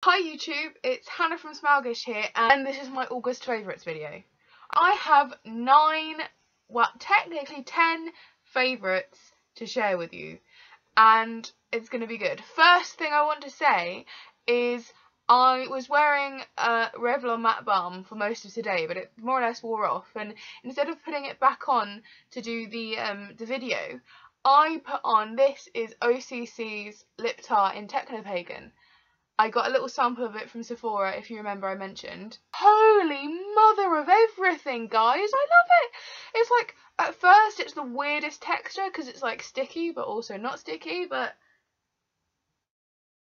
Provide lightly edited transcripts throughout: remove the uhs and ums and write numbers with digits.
Hi YouTube, it's Hannah from Smalgish here, and this is my August favourites video. I have 10 favourites to share with you, and it's going to be good. First thing I want to say is I was wearing a Revlon matte balm for most of today, but it more or less wore off, and instead of putting it back on to do the video, I put on, this is OCC's Lip Tar in Technopagan. I got a little sample of it from Sephora, if you remember I mentioned. Holy mother of everything, guys! I love it! It's like, at first it's the weirdest texture because it's like sticky but also not sticky, but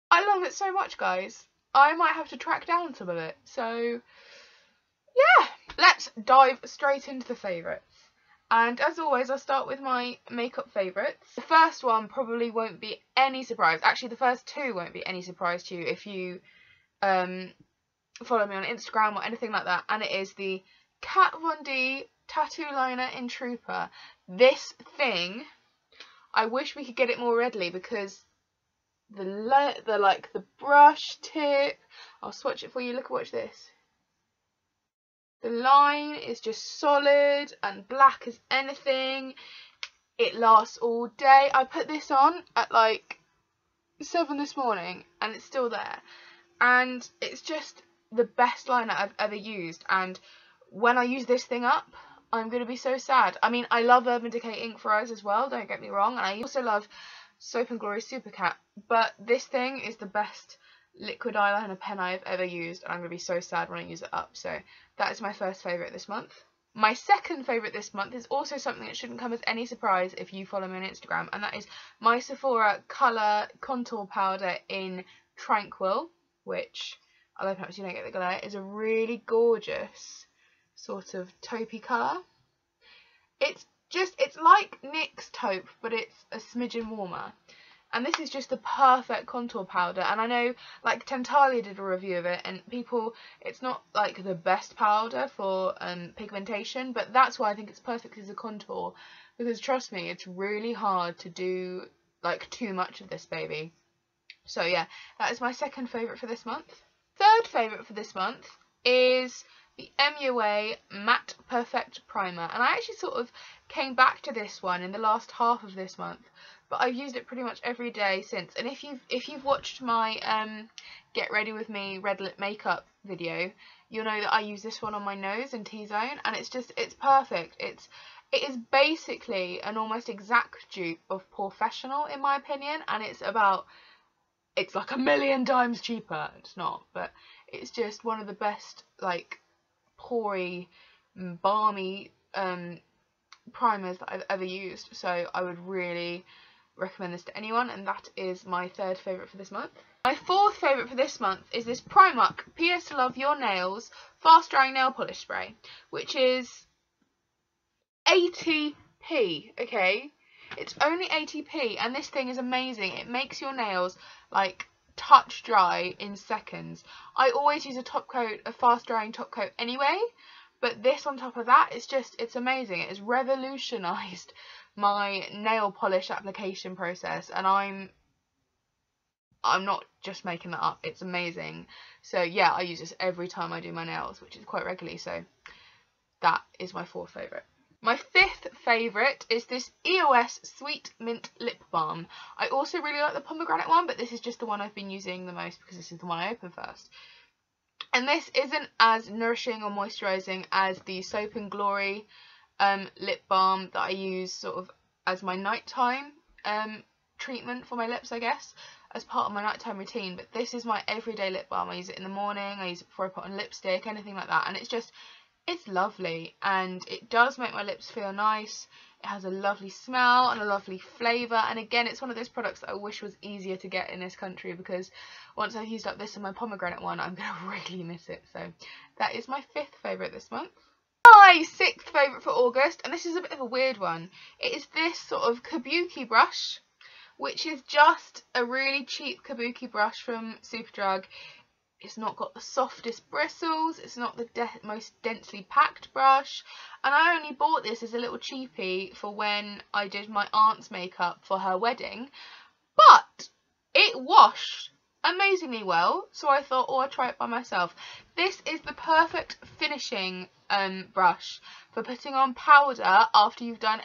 I love it so much, guys. I might have to track down some of it. So, yeah, let's dive straight into the favourites. And as always, I'll start with my makeup favourites. The first one probably won't be any surprise. Actually, the first two won't be any surprise to you if you follow me on Instagram or anything like that. And it is the Kat Von D Tattoo Liner in Trooper. This thing, I wish we could get it more readily because the brush tip. I'll swatch it for you. Watch this. The line is just solid and black as anything. It lasts all day. I put this on at like 7 this morning and it's still there. And it's just the best liner I've ever used. And when I use this thing up, I'm going to be so sad. I mean, I love Urban Decay Ink for Eyes as well, don't get me wrong. And I also love Soap & Glory Super Cat. But this thing is the best liquid eyeliner pen I've ever used, and I'm going to be so sad when I use it up. So that is my first favourite this month. My second favourite this month is also something that shouldn't come as any surprise if you follow me on Instagram, and that is my Sephora Colour Contour Powder in Tranquil, which, although perhaps you don't get the glare, is a really gorgeous sort of taupey colour. It's like NYX taupe, but it's a smidgen warmer. And this is just the perfect contour powder. And I know, like, Tentalia did a review of it, and it's not, like, the best powder for pigmentation, but that's why I think it's perfect as a contour. Because, trust me, it's really hard to do, like, too much of this baby. So, yeah, that is my second favourite for this month. Third favourite for this month is the MUA Matte Perfect Primer. And I actually sort of came back to this one in the last half of this month. But I've used it pretty much every day since. And if you've watched my Get Ready With Me red lip makeup video, you'll know that I use this one on my nose in T-zone, and it's perfect. It is basically an almost exact dupe of Porefessional in my opinion, and it's like a million times cheaper. It's not, but it's just one of the best, like, pory, balmy primers that I've ever used. So I would really recommend this to anyone, and that is my third favourite for this month. My fourth favourite for this month is this Primark PS to Love Your Nails Fast Drying Nail Polish Spray, which is 80p, okay? It's only 80p, and this thing is amazing. It makes your nails, like, touch dry in seconds. I always use a fast drying top coat anyway, but this on top of that, it's amazing. It has revolutionised my nail polish application process, and I'm not just making that up. It's amazing. So yeah, I use this every time I do my nails, which is quite regularly. So that is my fourth favourite. My fifth favourite is this EOS Sweet Mint Lip Balm. I also really like the pomegranate one, but this is just the one I've been using the most because this is the one I opened first. And this isn't as nourishing or moisturising as the Soap & Glory lip balm that I use sort of as my nighttime treatment for my lips, I guess, as part of my nighttime routine. But this is my everyday lip balm. I use it in the morning, I use it before I put on lipstick, anything like that, and it's lovely, and it does make my lips feel nice. It has a lovely smell and a lovely flavour, and again, it's one of those products that I wish was easier to get in this country, because once I've used up this and my pomegranate one, I'm going to really miss it. So that is my fifth favourite this month. My sixth favourite for August, and this is a bit of a weird one, it is this sort of kabuki brush, which is just a really cheap kabuki brush from Superdrug. It's not got the softest bristles, it's not the most densely packed brush, and I only bought this as a little cheapie for when I did my aunt's makeup for her wedding, but it washed amazingly well, so I thought, oh, I'll try it by myself. This is the perfect finishing brush for putting on powder after you've done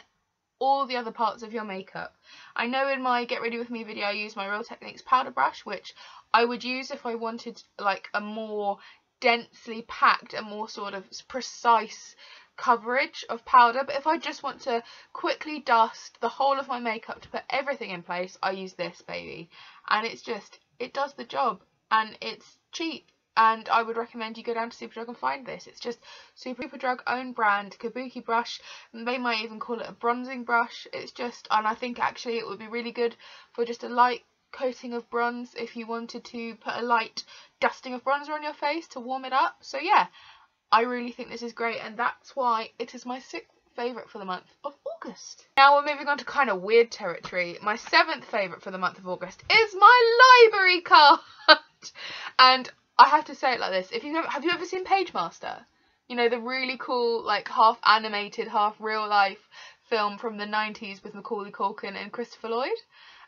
all the other parts of your makeup. I know in my Get Ready With Me video I use my Real Techniques powder brush, which I would use if I wanted like a more densely packed, a more sort of precise coverage of powder, but if I just want to quickly dust the whole of my makeup to put everything in place, I use this baby, and it's just, it does the job, and it's cheap, and I would recommend you go down to Superdrug and find this. It's just Superdrug own brand kabuki brush, and they might even call it a bronzing brush. It's just, and I think actually it would be really good for just a light coating of bronze if you wanted to put a light dusting of bronzer on your face to warm it up. So yeah, I really think this is great, and that's why it is my 6th favourite for the month of August. Now we're moving on to kind of weird territory. My 7th favourite for the month of August is my library card. And I have to say it like this. Have you ever seen Pagemaster? You know, the really cool, like, half animated, half real life film from the 90s with Macaulay Culkin and Christopher Lloyd?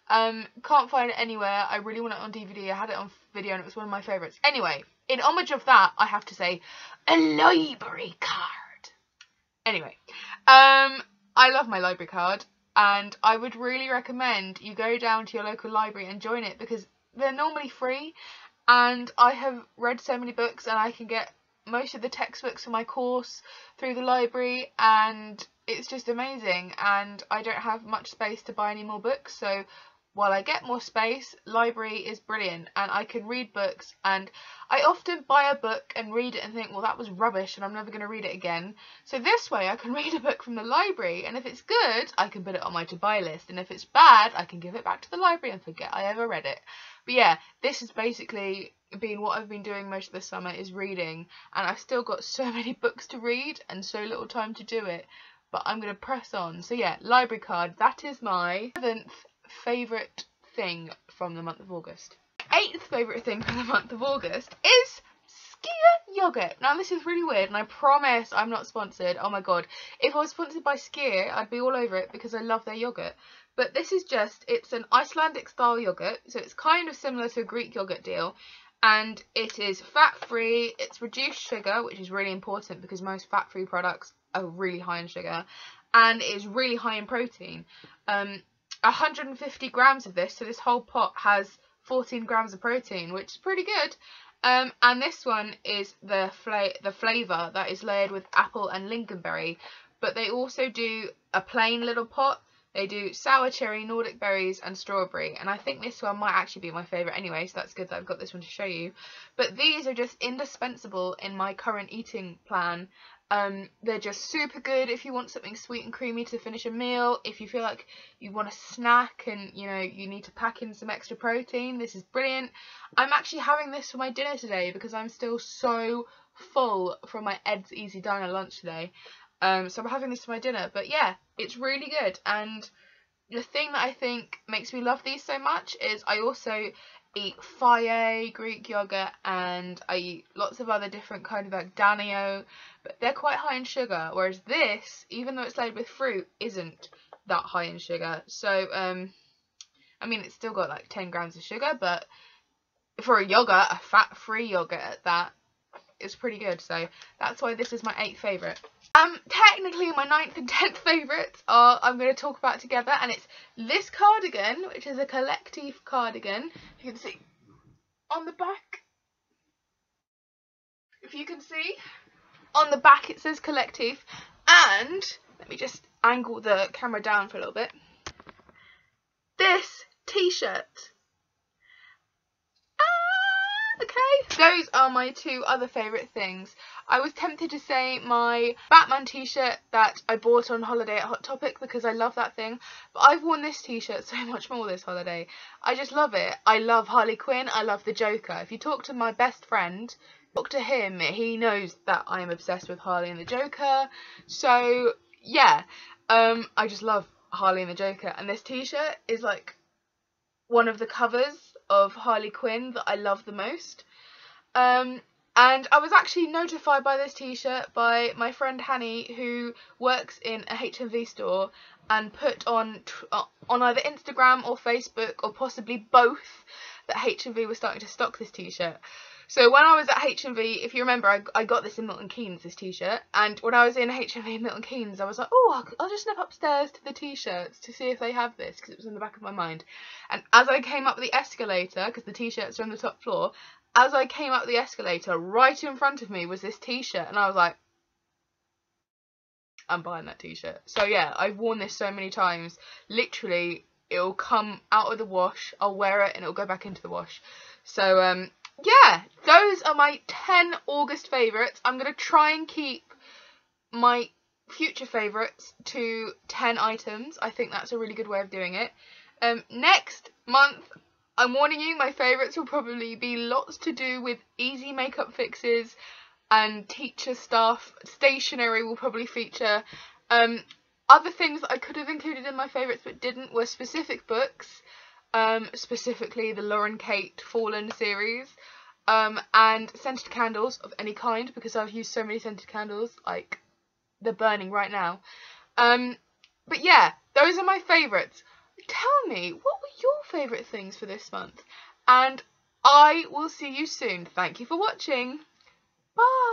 Can't find it anywhere. I really want it on DVD. I had it on video and it was one of my favourites. Anyway, in homage of that, I have to say, a library card. Anyway, I love my library card, and I would really recommend you go down to your local library and join it, because they're normally free, and I have read so many books, and I can get most of the textbooks for my course through the library, and it's just amazing. And I don't have much space to buy any more books, so while I get more space, library is brilliant, and I can read books, and I often buy a book and read it and think, well, that was rubbish and I'm never going to read it again. So this way I can read a book from the library, and if it's good, I can put it on my to-buy list, and if it's bad, I can give it back to the library and forget I ever read it. But yeah, this has basically been what I've been doing most of the summer, is reading, and I've still got so many books to read and so little time to do it, but I'm going to press on. So yeah, library card, that is my 7th favourite thing from the month of August. 8th favourite thing from the month of August is Skyr yogurt. Now this is really weird, and I promise I'm not sponsored. Oh my god, if I was sponsored by Skyr, I'd be all over it because I love their yogurt. But this is just, it's an Icelandic style yogurt, so it's kind of similar to a Greek yogurt deal, and it is fat free, it's reduced sugar, which is really important because most fat free products are really high in sugar, and it is really high in protein. 150 grams of this, so this whole pot has 14 grams of protein, which is pretty good. And this one is the flavour that is layered with apple and lingonberry, but they also do a plain little pot. They do sour cherry, Nordic berries and strawberry, and I think this one might actually be my favourite anyway, so that's good that I've got this one to show you. But these are just indispensable in my current eating plan. They're just super good if you want something sweet and creamy to finish a meal. If you feel like you want a snack and, you know, you need to pack in some extra protein, this is brilliant. I'm actually having this for my dinner today because I'm still so full from my Ed's Easy Diner lunch today. So I'm having this for my dinner. But yeah, it's really good. And the thing that I think makes me love these so much is I also eat Fage Greek yogurt, and I eat lots of other different kind of like Danio, but they're quite high in sugar, whereas this, even though it's laid with fruit, isn't that high in sugar. So I mean, it's still got like 10 grams of sugar, but for a yogurt, a fat-free yogurt at that, it's pretty good. So that's why this is my 8th favourite. Technically my 9th and 10th favourites are, I'm going to talk about together, and it's this cardigan, which is a collective cardigan. You can see on the back, if you can see, on the back it says collective, and let me just angle the camera down for a little bit. This t-shirt. Okay, those are my 2 other favourite things. I was tempted to say my Batman t-shirt that I bought on holiday at Hot Topic because I love that thing, but I've worn this t-shirt so much more this holiday. I just love it. I love Harley Quinn, I love the Joker. If you talk to my best friend, talk to him, he knows that I am obsessed with Harley and the Joker. So yeah, I just love Harley and the Joker, and this t-shirt is like one of the covers of Harley Quinn that I love the most. And I was actually notified by this t-shirt by my friend Hanny, who works in a HMV store, and put on either Instagram or Facebook or possibly both that H&V was starting to stock this t-shirt. So when I was at H&V, if you remember, I got this in Milton Keynes, this t-shirt, and when I was in H&V in Milton Keynes, I was like, oh, I'll just nip upstairs to the t-shirts to see if they have this, because it was in the back of my mind. And as I came up the escalator, because the t-shirts are on the top floor, as I came up the escalator, right in front of me was this t-shirt, and I was like, I'm buying that t-shirt. So yeah, I've worn this so many times. Literally, it'll come out of the wash, I'll wear it, and it'll go back into the wash. So, yeah, those are my 10 August favourites. I'm going to try and keep my future favourites to 10 items. I think that's a really good way of doing it. Next month, I'm warning you, my favourites will probably be lots to do with easy makeup fixes and teacher stuff. Stationery will probably feature. Other things that I could have included in my favourites but didn't were specific books. Specifically the Lauren Kate Fallen series, and scented candles of any kind, because I've used so many scented candles, like, they're burning right now. But yeah, those are my favourites. Tell me, what were your favourite things for this month? And I will see you soon. Thank you for watching. Bye!